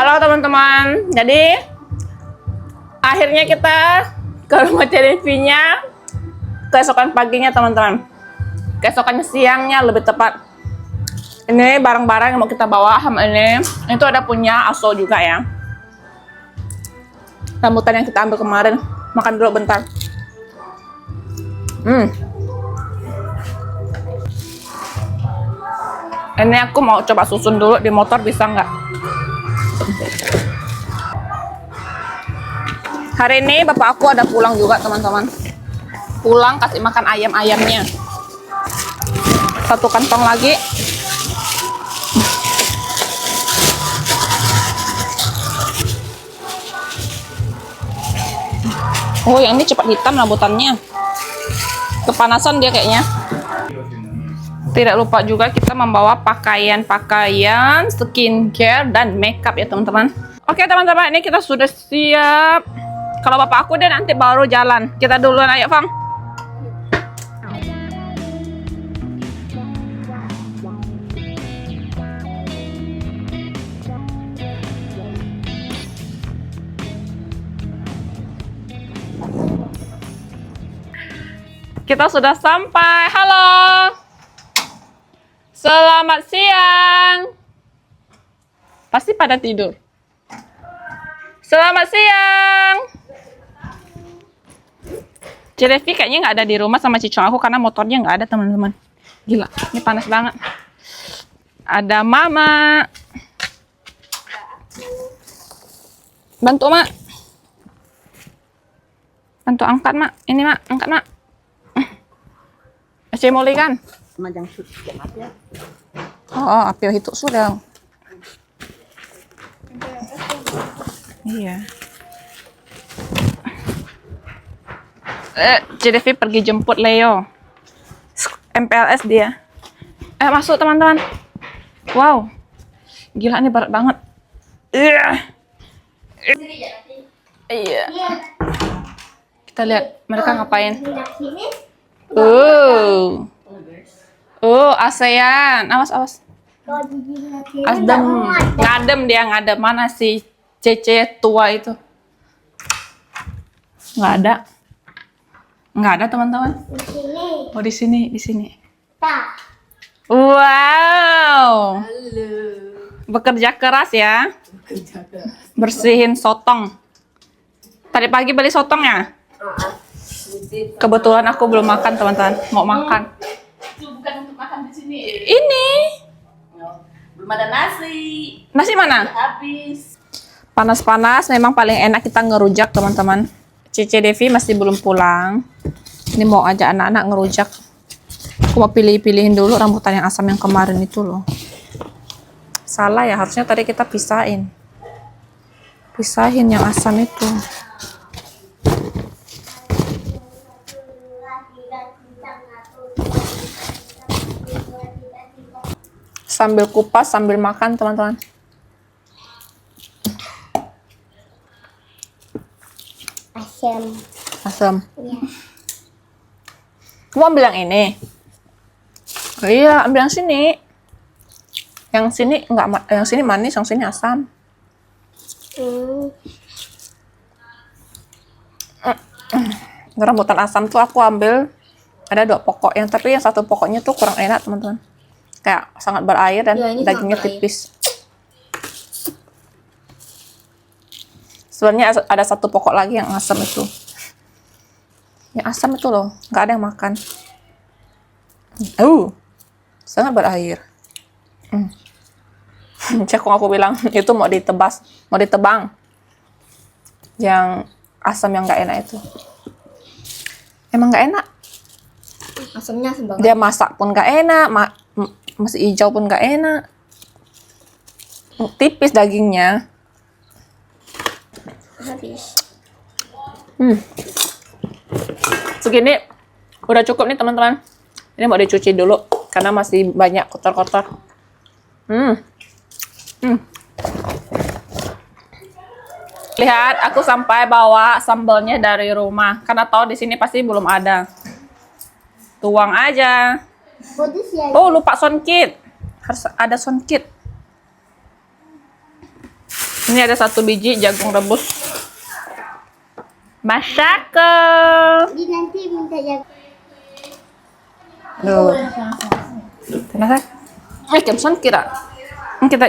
Halo teman-teman, jadi akhirnya kita ke rumah TV-nya keesokan paginya teman-teman. Keesokan siangnya lebih tepat. Ini barang-barang yang mau kita bawa sama ini. Itu ada punya Aso juga ya. Rambutan yang kita ambil kemarin. Makan dulu bentar. Ini aku mau coba susun dulu di motor, bisa nggak? Hari ini bapak aku ada pulang juga teman-teman. Pulang kasih makan ayam-ayamnya. Satu kantong lagi. Oh, yang ini cepat hitam rambutannya. Kepanasan dia kayaknya. Tidak lupa juga kita membawa pakaian-pakaian, skincare, dan makeup ya teman-teman. Oke teman-teman, ini kita sudah siap. Kalau bapak aku deh nanti baru jalan. Kita duluan, ayo Fang. Kita sudah sampai. Halo. Selamat siang. Pasti pada tidur. Selamat siang. Cilevi kayaknya nggak ada di rumah sama cicong aku karena motornya nggak ada teman-teman. Gila, ini panas banget. Ada Mama. Bantu Mak. Bantu angkat Mak. Ini Mak, angkat Mak. Asyik mulai kan? Oh, apio hituk sudah. Iya. Cilevi pergi jemput Leo. MPLS dia. Masuk teman-teman. Wow. Gila ini berat banget. Iya. Kita lihat mereka ngapain. ASEAN. Awas. Ngadem. Mana si Cece tua itu? Nggak ada teman-teman. Oh di sini. Wow. Halo. Bekerja keras ya. Bersihin sotong. Tadi pagi beli sotong ya? Kebetulan aku belum makan teman-teman. Mau makan. Itu bukan untuk makan di sini. Ini. Belum ada nasi. Nasi mana? Habis. Panas-panas memang paling enak kita ngerujak teman-teman. Cici Devi masih belum pulang. Ini mau ajak anak-anak ngerujak. Aku mau pilih-pilihin dulu rambutan yang asam yang kemarin itu loh. Salah ya, harusnya tadi kita pisahin yang asam itu. Sambil kupas, sambil makan teman-teman. Asam. Iya. Kamu ambil yang ini? Oh, iya, ambil yang sini. Yang sini enggak, yang sini manis, yang sini asam. Rambutan asam tuh aku ambil ada 2 pokok, tapi yang satu pokoknya tuh kurang enak teman-teman. Kayak sangat berair dan Ya, dagingnya tipis. Sebenarnya ada 1 pokok lagi yang asam itu. Yang asam itu loh, nggak ada yang makan. Sangat berair. Cekung aku bilang itu mau ditebang. Yang asam yang nggak enak itu. Emang nggak enak. Asamnya asam banget. Dia masak pun nggak enak, masih hijau pun nggak enak. Tipis dagingnya. Habis. Segini udah cukup nih teman-teman. Ini mau dicuci dulu karena masih banyak kotor-kotor. Lihat, aku sampai bawa sambalnya dari rumah karena tahu di sini pasti belum ada. Tuang aja. Oh, lupa sound kit. Harus ada sound kit. Ini ada 1 biji jagung rebus. Masak. Jadi nanti minta jaga. Duh. Kenapa? Kem sonkit ah. Kita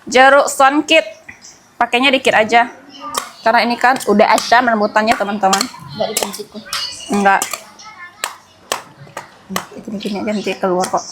jeruk sonkit. Pakainya dikit aja. Karena ini kan udah asam rambutannya, teman-teman. Enggak dipencit kok. Enggak. Gini aja nanti keluar kok.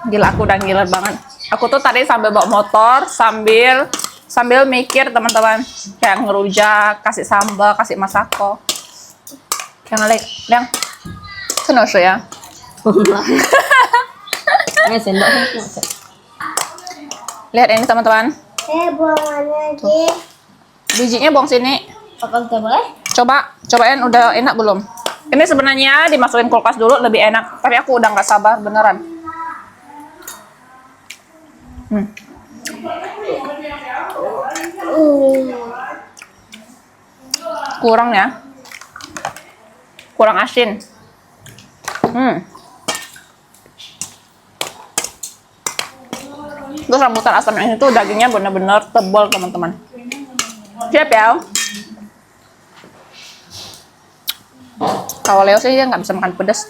Gila, aku udah gila banget. Aku tuh tadi sambil bawa motor, sambil mikir, teman-teman. Kayak ngerujak, kasih sambal, kasih masako. Kayak ngelik, yang kenapa ya? Sendok. Lihat ini, teman-teman. Buang lagi. Bijinya buang sini. Pakai kita boleh? Cobain udah enak belum? Ini sebenarnya dimasukin kulkas dulu lebih enak, tapi aku udah nggak sabar beneran. Kurang ya? Kurang asin. Terus rambutan asam yang ini tuh dagingnya bener-bener tebal, teman-teman. Siap ya? Kalau Leo sih dia nggak bisa makan pedas.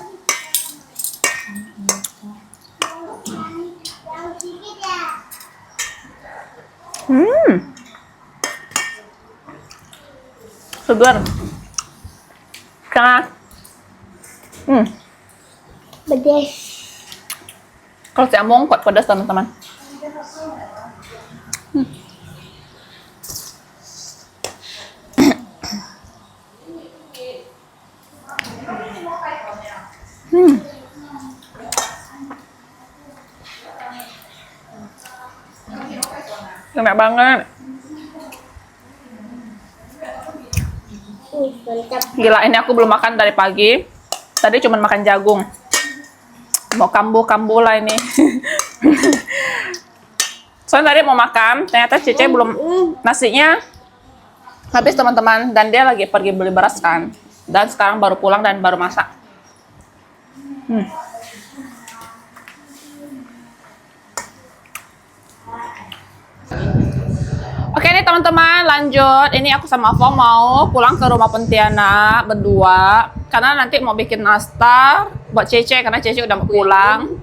Segar. Sangat. Pedas. Kalau saya mau kuat pedas, teman-teman. Enak banget. Mantap. Gila, ini aku belum makan dari pagi. Tadi cuma makan jagung. Mau kambuh-kambuh lah ini. Soalnya tadi mau makan, ternyata Cece belum, nasinya habis, teman-teman. Dan dia lagi pergi beli beras kan. Dan sekarang baru pulang dan baru masak. Oke nih teman-teman, lanjut. Ini aku sama Avo mau pulang ke rumah Pontianak berdua. Karena nanti mau bikin nastar buat Cece, karena Cece udah mau pulang.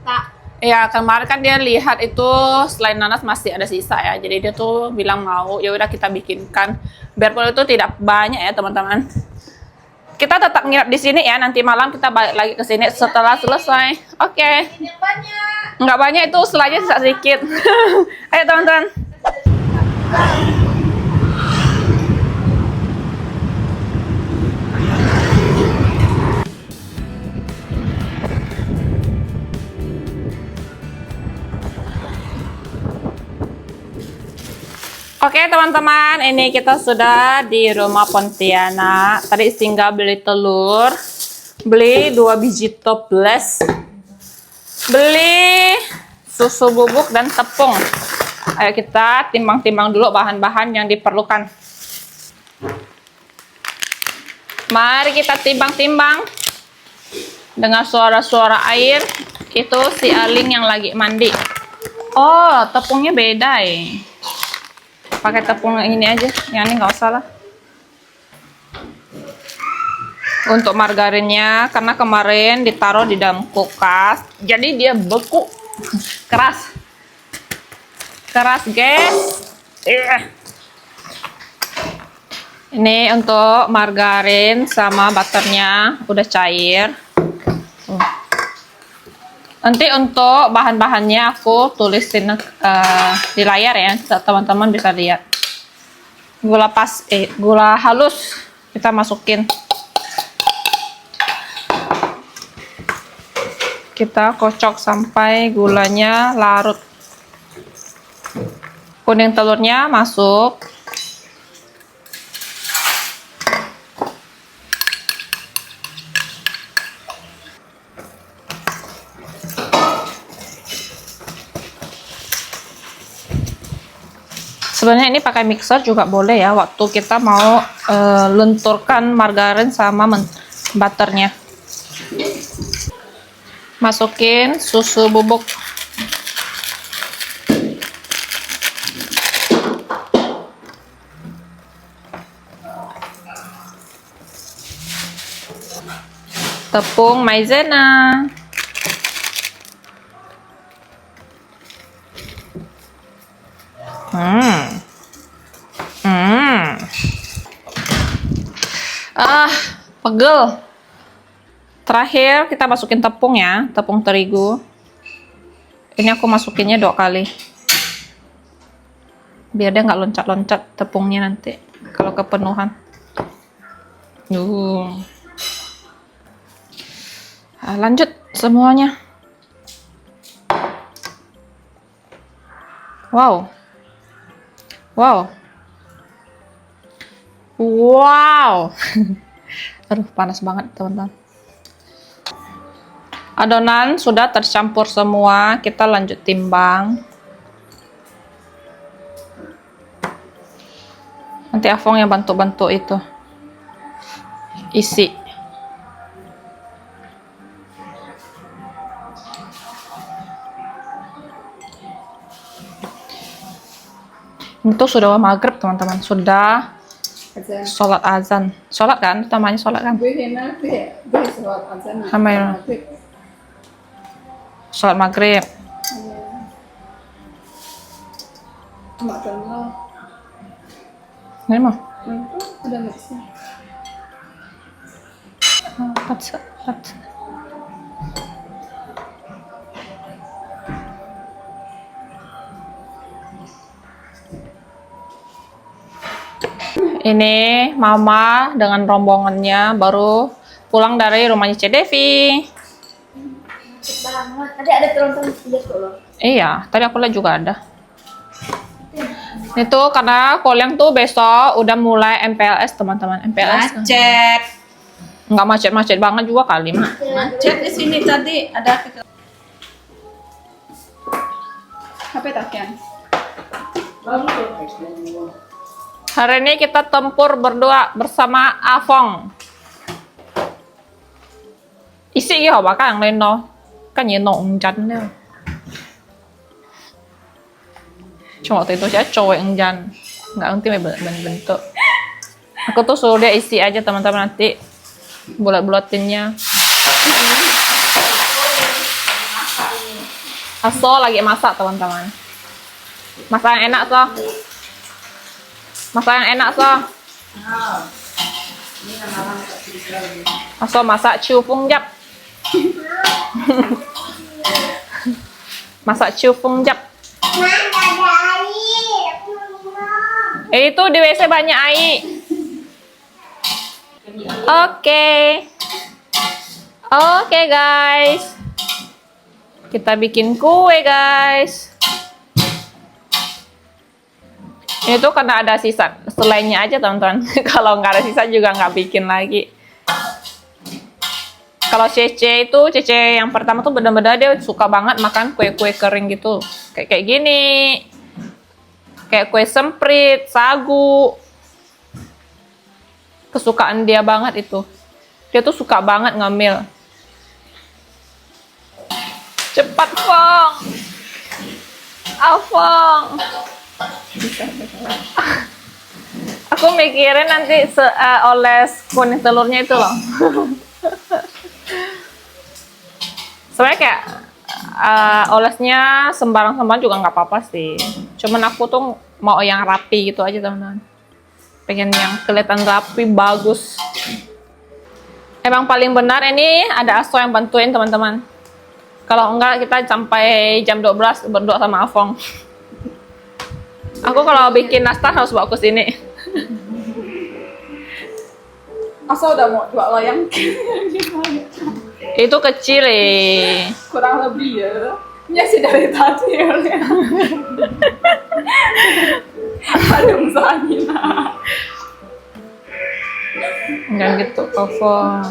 Ya, kemarin kan dia lihat itu selain nanas masih ada sisa ya. Jadi dia tuh bilang mau, ya udah kita bikinkan. Biarpun itu tidak banyak ya teman-teman. Kita tetap nginep di sini ya. Nanti malam kita balik lagi ke sini setelah selesai. Oke. Nggak banyak itu, selanya sisa sedikit. Ayo teman-teman. Oke teman-teman, ini kita sudah di rumah Pontianak. Tadi tinggal beli telur, beli 2 biji toples, beli susu bubuk dan tepung. Ayo kita timbang-timbang dulu bahan-bahan yang diperlukan. Mari kita timbang-timbang dengan suara-suara air. Itu si Aling yang lagi mandi. Oh, tepungnya beda ya. Pakai tepung ini aja, yang ini nggak usah lah. Untuk margarinnya, karena kemarin ditaruh di dalam kulkas, jadi dia beku, keras guys. Ini untuk margarin sama butternya udah cair. Nanti untuk bahan-bahannya aku tulisin di layar ya, teman-teman bisa lihat. Gula halus kita masukin. Kita kocok sampai gulanya larut. Kuning telurnya masuk. Sebenarnya ini pakai mixer juga boleh ya, waktu kita mau lenturkan margarin sama butternya. Masukin susu bubuk. Tepung maizena. Pegel. Terakhir kita masukin tepung ya, tepung terigu. Ini aku masukinnya 2 kali. Biar dia nggak loncat-loncat tepungnya nanti kalau kepenuhan. Lanjut semuanya. Wow. Aduh, panas banget teman-teman. Adonan sudah tercampur semua, kita lanjut timbang. Nanti Afong yang bantu-bantu itu isi. Itu sudah maghrib teman-teman, sudah sholat azan. Sholat kan, utamanya sholat kan. Sholat maghrib. Ini mah. Ini Mama dengan rombongannya baru pulang dari rumahnya Cik Devi. Tadi ada teronton lihat loh. Iya, tadi aku lihat juga ada. Itu karena Kolyang tuh besok udah mulai MPLS teman-teman. MPLS. Macet. Nggak macet-macet banget juga kali mah. Macet di sini tadi ada HP takian. Hari ini kita tempur berdua bersama Afong. Isi ya bakal yang lain no. Kan ya nong jan deh. Cuma waktu itu saya cowok yang jan. Nggak ngerti bentuk. Aku tuh suruh dia isi aja teman-teman, nanti bulat-bulatinnya. Aso lagi masak teman-teman. Masak yang enak so. Masak yang enak so. Aso masak cupung jap. Masak cupung jap. Itu di WC banyak air. Oke guys. Kita bikin kue guys. Itu karena ada sisa selainnya aja teman-teman. Kalau nggak ada sisa juga nggak bikin lagi. Kalau Cece itu, Cece yang pertama tuh bener-bener dia suka banget makan kue-kue kering gitu. Kayak gini. Kayak kue semprit, sagu. Kesukaan dia banget itu. Dia tuh suka banget ngemil. Cepat, Fong. Afong. Aku mikirin nanti oles kuning telurnya itu loh. Sebenarnya kayak olesnya sembarang-sembarang juga nggak apa-apa sih. Cuman aku tuh mau yang rapi gitu aja teman-teman. Pengen yang kelihatan rapi, bagus. Emang paling benar ini ada Aso yang bantuin teman-teman. Kalau enggak kita sampai jam 12 berdua sama Afong. Aku kalau bikin nastar harus bawa ke sini. Asal udah mau jual loyang. Itu kecil Kurang lebih ya. Ya sih dari tadi ya. Ada misalnya. Enggak gitu, Afong.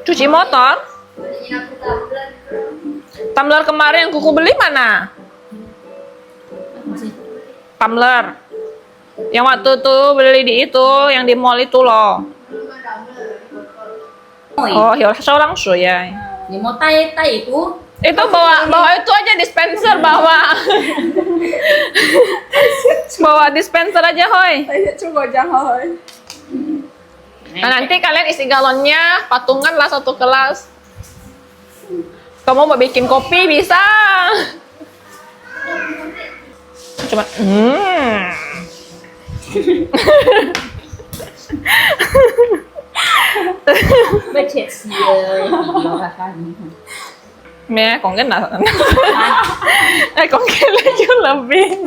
Cuci motor? Tumbler kemarin yang kuku beli mana? Tumbler. Yang waktu tuh beli di itu, yang di mall itu loh. Oh, ya, langsung ya. Ni mau tai itu. Itu bawa itu aja dispenser bawa. Bawa dispenser aja, Hoi. Saya coba jangan. Nah, nanti kalian isi galonnya, patungan lah satu kelas. Kamu mau bikin kopi bisa. Cuma, Mấy chết xìa Nó là khăn mẹ còn cái nào? Còn cái lấy chứ lebih.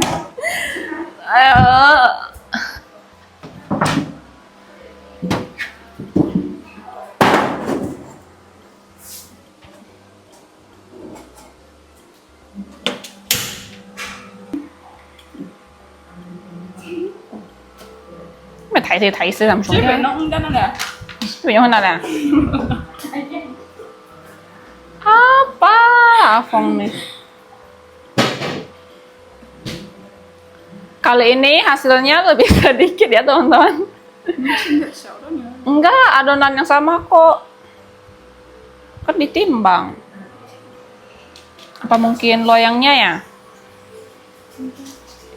Mày thấy thì thấy sẽ làm xuống Chứ phải cái nó không đắt nè. Ví dụ nào nè. Apa Afong nih? Kali ini hasilnya lebih sedikit ya teman-teman. Enggak, adonan yang sama kok. Kan ditimbang. Apa mungkin loyangnya ya?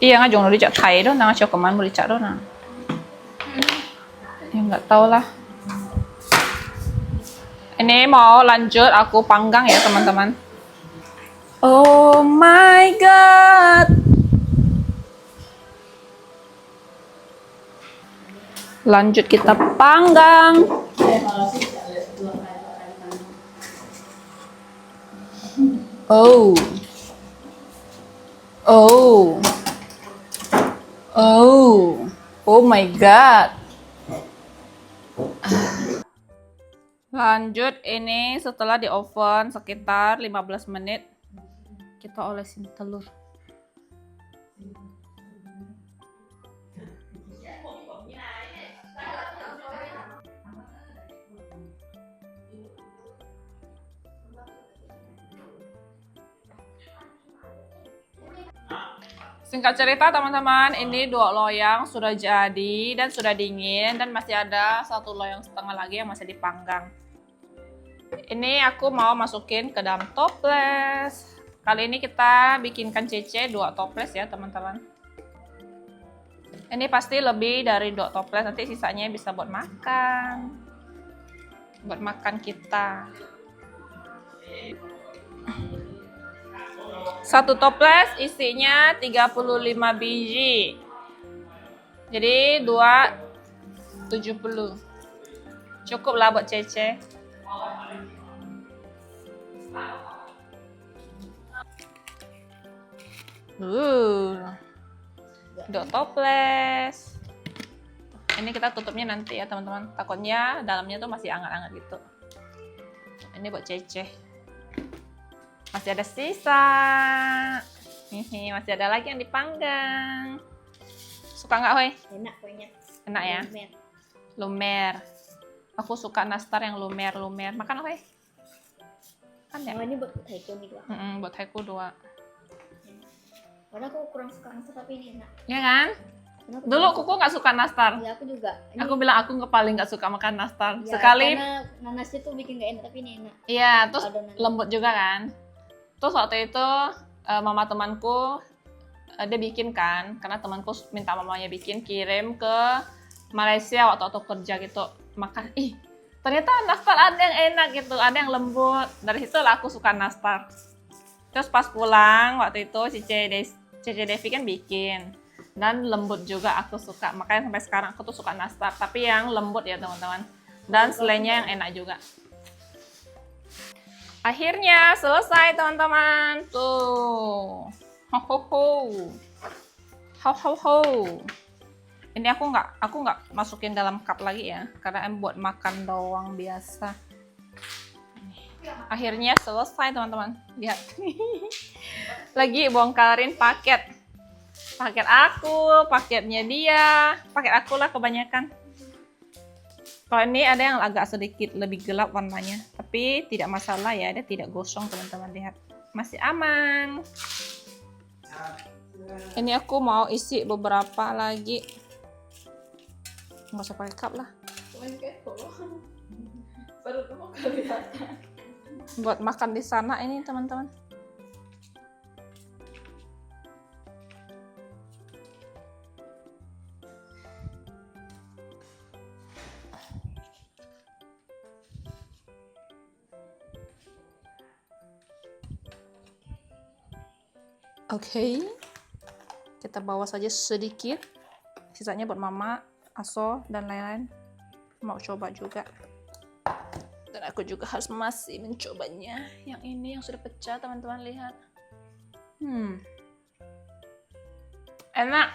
Iya nggak jangan dicak Thai dong, nggak coba kemana mau dicak dong. Ya nggak tahu lah. Ini mau lanjut aku panggang ya teman-teman. Oh my god. Lanjut kita panggang. Oh. Oh. Oh. Oh my god. Lanjut ini setelah di oven sekitar 15 menit kita olesin telur. Singkat cerita teman-teman, ini 2 loyang sudah jadi dan sudah dingin dan masih ada 1 loyang setengah lagi yang masih dipanggang. Ini aku mau masukin ke dalam toples. Kali ini kita bikinkan cece 2 toples ya teman-teman. Ini pasti lebih dari 2 toples, nanti sisanya bisa buat makan. Buat makan kita. 1 toples isinya 35 biji. Jadi 2 70. Cukup lah buat cece. Dua toples. Ini kita tutupnya nanti ya teman-teman. Takutnya dalamnya tuh masih hangat-hangat gitu. Ini buat cece. Masih ada sisa. Hihi, masih ada lagi yang dipanggang. Suka nggak, Hoi? Enak kuenya. Enak ya? Lumer. Lumer. Aku suka nastar yang lumer. Makan, Hoi? Kan ya? Oh, ini buat Taiko nih 2. Buat Haiku 2. Padahal aku kurang suka nastar tapi ini enak. Ya kan? Kenapa? Dulu Kuku nggak suka nastar. Ya aku juga. Ini, Aku bilang aku paling nggak suka makan nastar. ya, Sekali, karena nanasnya tuh bikin gak enak tapi ini enak. iya, terus Adonan. lembut juga kan. Terus waktu itu mama temanku dia bikin kan, karena temanku minta mamanya bikin, kirim ke Malaysia waktu kerja gitu. Makan, ternyata nastar ada yang enak gitu, ada yang lembut. Dari situ lah aku suka nastar. Terus pas pulang waktu itu Cece Devi kan bikin, dan lembut juga aku suka. Makanya sampai sekarang aku tuh suka nastar, tapi yang lembut ya teman-teman. Dan selainya yang enak juga. Akhirnya selesai teman-teman. Tuh. Ho. Ini aku nggak masukin dalam cup lagi ya, karena buat makan doang biasa. Akhirnya selesai teman-teman. Lihat. Lagi bongkarin paket. Paket aku, paketnya dia, paket aku lah kebanyakan. Kalau ini ada yang agak sedikit lebih gelap warnanya, tapi tidak masalah ya, dia tidak gosong teman-teman, lihat. Masih aman. Ini aku mau isi beberapa lagi. Nggak usah pakai cup lah. Buat makan di sana ini teman-teman. Oke. Kita bawa saja sedikit. Sisanya buat mama, Aso, dan lain-lain. Mau coba juga. Dan aku juga harus masih mencobanya. Yang ini yang sudah pecah, teman-teman lihat. Enak.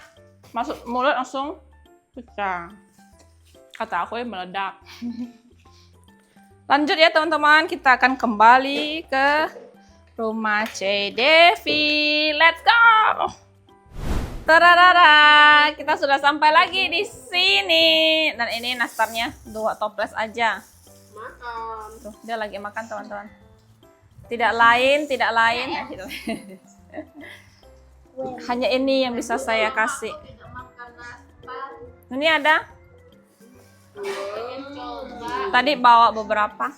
Masuk mulut langsung pecah. Kata aku meledak. Lanjut ya teman-teman, kita akan kembali ke rumah C Devi. Let's go! Tararara, kita sudah sampai lagi di sini. Dan ini nastarnya 2 toples aja. Makan. Tuh, dia lagi makan teman-teman. Tidak lain. Hanya ini yang bisa saya kasih. Tidak makan nastar. Ini ada. Pengen coba. Tadi bawa beberapa.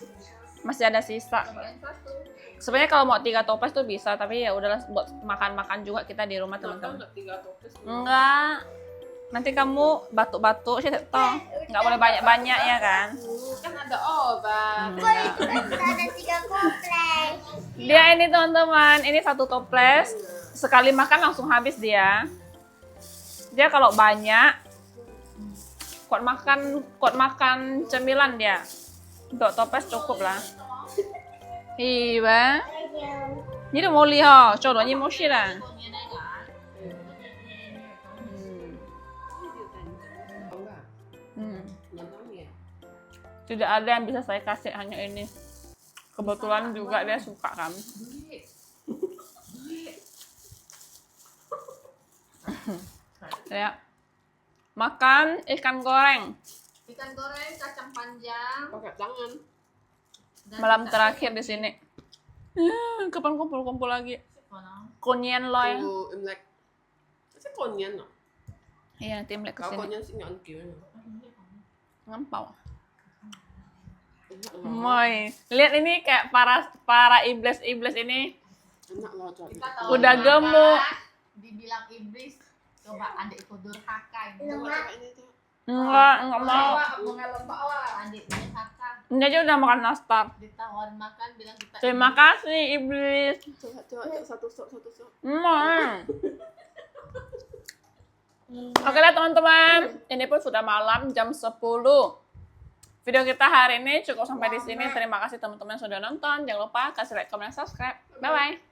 Masih ada sisa. Yang satu. Sebenarnya kalau mau 3 toples tuh bisa, tapi ya udahlah buat makan-makan juga kita di rumah teman-teman. Enggak 3 toples. Enggak. Nanti kamu batuk-batuk sih toh. Enggak boleh banyak-banyak ya kan? Kan ada obat. Ada 3 kompleks. Dia ini teman-teman, ini 1 toples. Sekali makan langsung habis dia. Dia kalau banyak kuat makan cemilan dia. Untuk toples cukup lah. Iya. Ini tuh mau lihat, codonya mau sih lah. Tidak ada yang bisa saya kasih, hanya ini. Kebetulan juga dia suka kan. Ya. Makan ikan goreng. Ikan goreng, kacang panjang. Pakai tangan. dan Malam ikan terakhir di sini. Kapan kumpul-kumpul lagi? kono. Konyen loy. Tunggu Imlek. Kasi konyan no. Iya, tim lek Kalau kesini. konyan sih nggak kieu. Ngempau. Enak loh. Moy. Lihat ini kayak para iblis-iblis ini Enak loh coba. Kita tahu udah makan, gemuk. Dibilang iblis, coba adik itu durhaka ini. Coba ini tuh. Enggak mau. Mengalami bawa adik durhaka. Ini aja udah makan nastar. Ditawarin makan bilang kita Terima kasih iblis. Coba satu sok. Oke lah teman-teman, ini pun sudah malam jam 10. Video kita hari ini cukup sampai di sini. Terima kasih teman-teman yang sudah nonton. Jangan lupa kasih like, comment, dan subscribe. Bye bye.